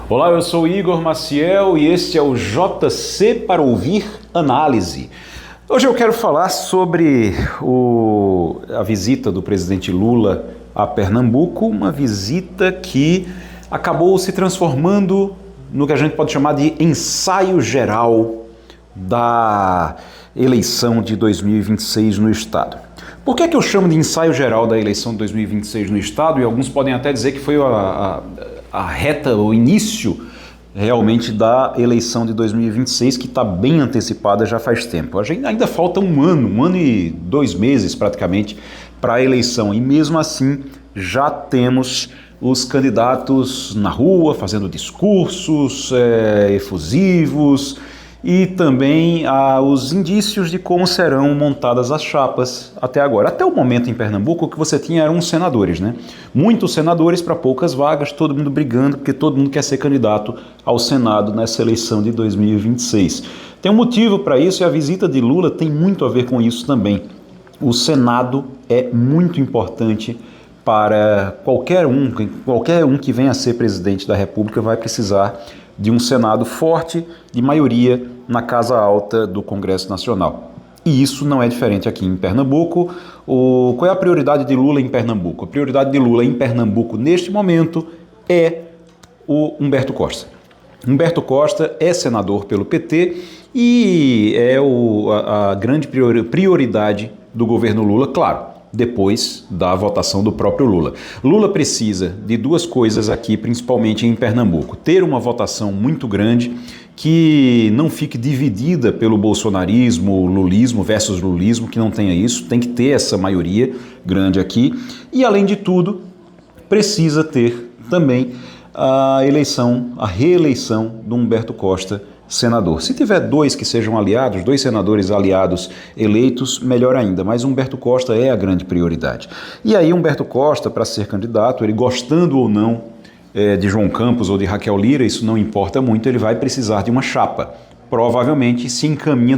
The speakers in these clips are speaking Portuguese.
Olá, eu sou Igor Maciel e este é o JC para ouvir análise. Hoje eu quero falar sobre a visita do presidente Lula a Pernambuco, uma visita que acabou se transformando no que a gente pode chamar de ensaio geral da eleição de 2026 no Estado. Por que eu chamo de ensaio geral da eleição de 2026 no Estado? E alguns podem até dizer que foi a reta, o início realmente da eleição de 2026, que está bem antecipada já faz tempo. A gente ainda falta um ano e 2 meses praticamente para a eleição, e mesmo assim já temos os candidatos na rua fazendo discursos efusivos e também os indícios de como serão montadas as chapas até agora. Até o momento em Pernambuco o que você tinha eram senadores, né? Muitos senadores para poucas vagas, todo mundo brigando porque todo mundo quer ser candidato ao Senado nessa eleição de 2026. Tem um motivo para isso e a visita de Lula tem muito a ver com isso também. O Senado é muito importante para qualquer um que venha a ser presidente da República vai precisar de um Senado forte, de maioria na Casa Alta do Congresso Nacional. E isso não é diferente aqui em Pernambuco. Qual é a prioridade de Lula em Pernambuco? A prioridade de Lula em Pernambuco, neste momento, é o Humberto Costa. Humberto Costa é senador pelo PT e é a grande prioridade do governo Lula, claro, depois da votação do próprio Lula. Lula precisa de 2 coisas aqui, principalmente em Pernambuco. Ter uma votação muito grande, que não fique dividida pelo bolsonarismo, lulismo versus lulismo, que não tenha isso, tem que ter essa maioria grande aqui. E, além de tudo, precisa ter também a reeleição do Humberto Costa senador. Se tiver 2 que sejam aliados, 2 senadores aliados eleitos, melhor ainda, mas Humberto Costa é a grande prioridade. E aí Humberto Costa, para ser candidato, ele gostando ou não de João Campos ou de Raquel Lira, isso não importa muito, ele vai precisar de uma chapa. Provavelmente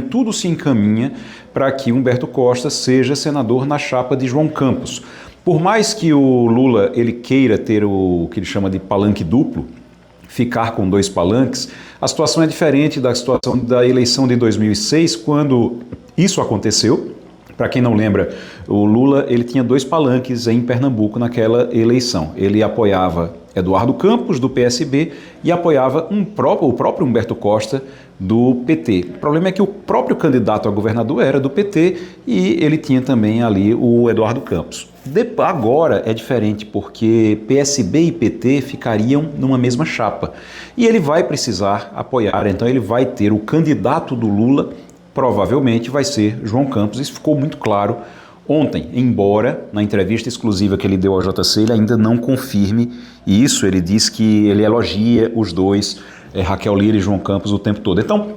tudo se encaminha para que Humberto Costa seja senador na chapa de João Campos. Por mais que o Lula ele queira ter o que ele chama de palanque duplo, ficar com 2 palanques, a situação é diferente da situação da eleição de 2006, quando isso aconteceu. Para quem não lembra, o Lula ele tinha 2 palanques em Pernambuco naquela eleição. Ele apoiava Eduardo Campos, do PSB, e apoiava o próprio Humberto Costa, do PT. O problema é que o próprio candidato a governador era do PT e ele tinha também ali o Eduardo Campos. Agora é diferente porque PSB e PT ficariam numa mesma chapa e ele vai precisar apoiar, então ele vai ter o candidato do Lula, provavelmente vai ser João Campos. Isso ficou muito claro ontem, embora na entrevista exclusiva que ele deu ao JC ele ainda não confirme isso. Ele diz que ele elogia os 2, Raquel Lira e João Campos, o tempo todo. Então,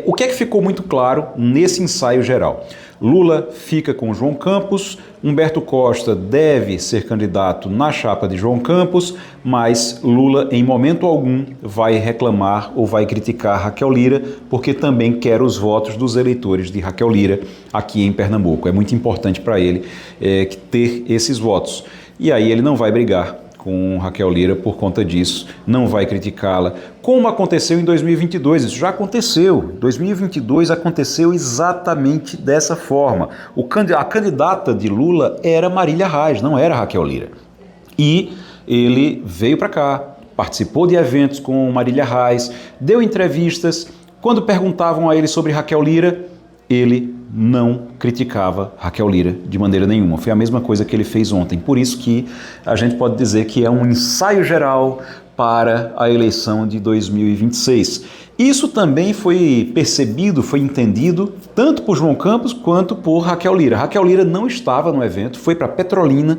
o que é que ficou muito claro nesse ensaio geral? Lula fica com João Campos, Humberto Costa deve ser candidato na chapa de João Campos, mas Lula em momento algum vai reclamar ou vai criticar Raquel Lira, porque também quer os votos dos eleitores de Raquel Lira aqui em Pernambuco. É muito importante para ele ter esses votos. E aí ele não vai brigar com Raquel Lira por conta disso, não vai criticá-la, como aconteceu em 2022, isso já aconteceu, 2022 aconteceu exatamente dessa forma. A candidata de Lula era Marília Reis, não era Raquel Lira, e ele veio para cá, participou de eventos com Marília Reis, deu entrevistas. Quando perguntavam a ele sobre Raquel Lira, ele não criticava Raquel Lira de maneira nenhuma. Foi a mesma coisa que ele fez ontem. Por isso que a gente pode dizer que é um ensaio geral para a eleição de 2026. Isso também foi percebido, foi entendido, tanto por João Campos quanto por Raquel Lira. Raquel Lira não estava no evento, foi para Petrolina,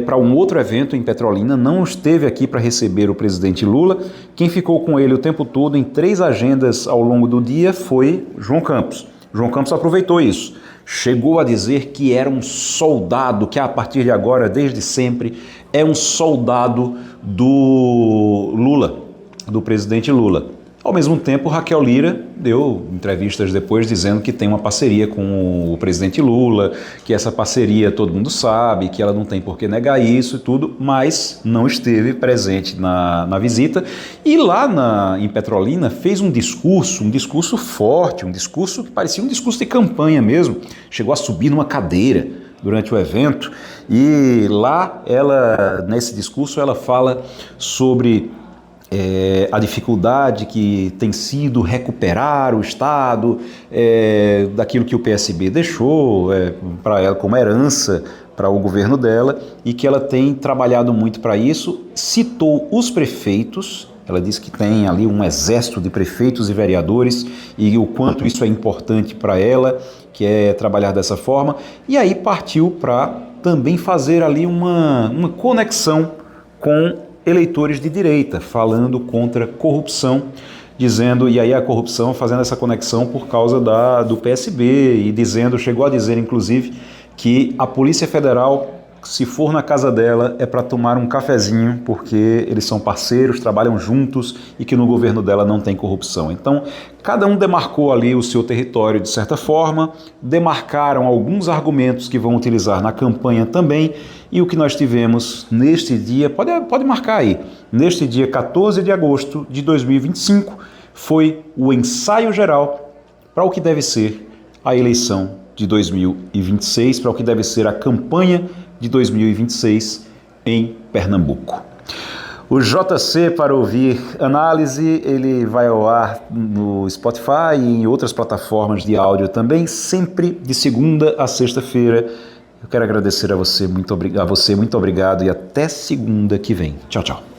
para um outro evento em Petrolina, não esteve aqui para receber o presidente Lula. Quem ficou com ele o tempo todo em 3 agendas ao longo do dia foi João Campos. João Campos aproveitou isso, chegou a dizer que era um soldado, que a partir de agora, desde sempre, é um soldado do Lula, do presidente Lula. Ao mesmo tempo, Raquel Lira deu entrevistas depois dizendo que tem uma parceria com o presidente Lula, que essa parceria todo mundo sabe, que ela não tem por que negar isso e tudo, mas não esteve presente na visita. E lá em Petrolina fez um discurso forte, um discurso que parecia um discurso de campanha mesmo. Chegou a subir numa cadeira durante o evento e lá nesse discurso ela fala sobre a dificuldade que tem sido recuperar o Estado daquilo que o PSB deixou para ela como herança para o governo dela e que ela tem trabalhado muito para isso. Citou os prefeitos, ela disse que tem ali um exército de prefeitos e vereadores e o quanto isso é importante para ela, que é trabalhar dessa forma, e aí partiu para também fazer ali uma conexão com eleitores de direita, falando contra corrupção, dizendo, e aí a corrupção fazendo essa conexão por causa do PSB, e chegou a dizer inclusive que a Polícia Federal, se for na casa dela, é para tomar um cafezinho, porque eles são parceiros, trabalham juntos e que no governo dela não tem corrupção. Então, cada um demarcou ali o seu território de certa forma, demarcaram alguns argumentos que vão utilizar na campanha também, e o que nós tivemos neste dia, pode marcar aí, neste dia 14 de agosto de 2025, foi o ensaio geral para o que deve ser a eleição de 2026, para o que deve ser a campanha de 2026 em Pernambuco. O JC para ouvir análise, ele vai ao ar no Spotify e em outras plataformas de áudio também, sempre de segunda a sexta-feira. Eu quero agradecer a você, muito obrigado e até segunda que vem. Tchau, tchau.